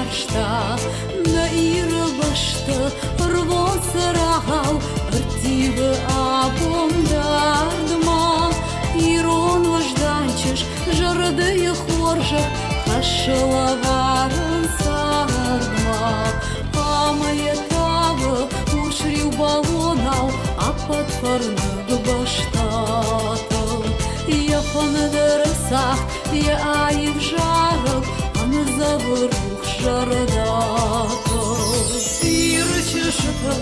marshta Naira bashta Rvon sërahau Rtivë abom dardma Iron vazhdanqesh Zhërëdë e khorshë Khashëllavarën sardma Ama jetavë Ushriu balonau Apat farnë gëbashtatël Jafën dërësah Je ajiv zharëk Anë zavëruh zharëdatël Irë që shëtë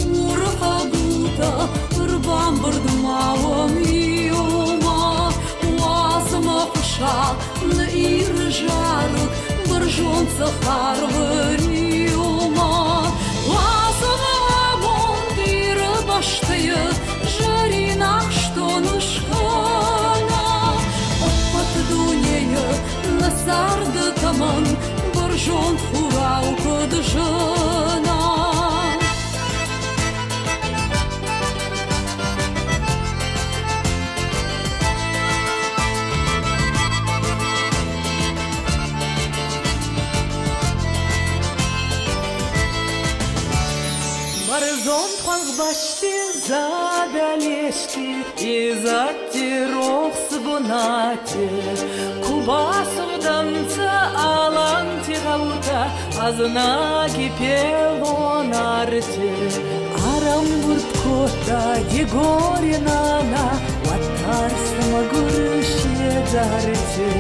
Urë haguta Rëbam bërdëmavëm Ioma Uasë më pësha Në irë zharëk Bërgjonë të harvër Ioma Uasë më amon Irë bashtëjë Zhërinah shto në shkana Apat dunjeje Në sardë të mën Bërgjonë të hurau këtë zhëna Барзон башти задалешти И затирох сгонати Кубасуданца аланти гаута Азнаги пелонарти Арам бурткота дегоринана Ватарсма гуршедарти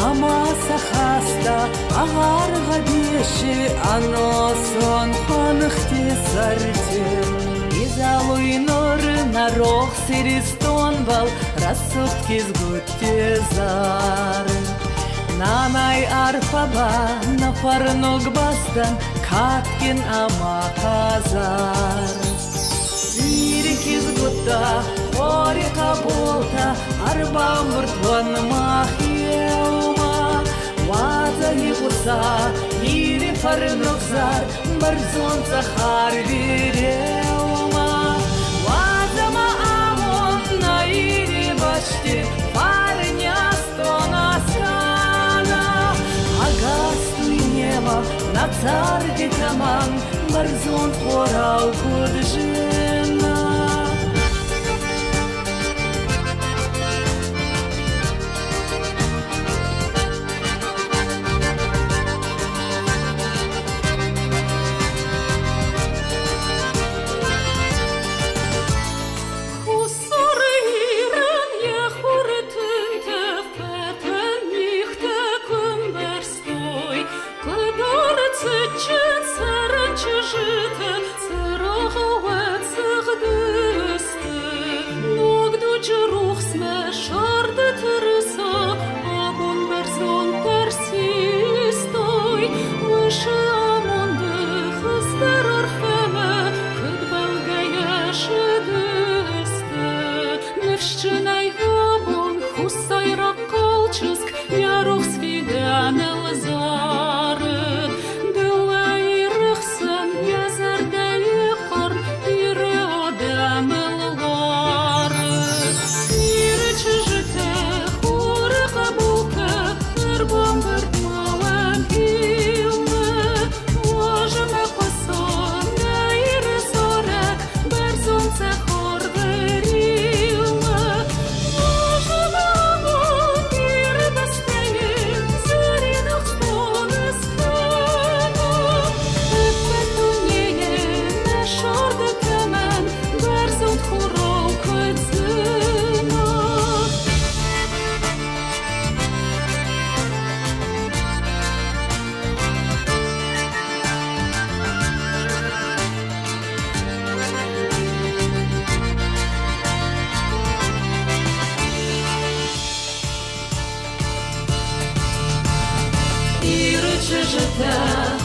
Амаса хаста агар гадеши Аносон ханхти сарти Изалуй нор на рох сиристон бал Рассудки сгутти зар Нанай арфаба на фарног бастан Каткин ама казар Ирики сгутта Орика болта Арбам выртван махиелма Ваза егуса Ири фарног зар Барзон цахар вирелма Ваза ма амон на ири башти Парня стона скана Агастуй нема на царге таман Барзон хорау куджена Irë që zhëta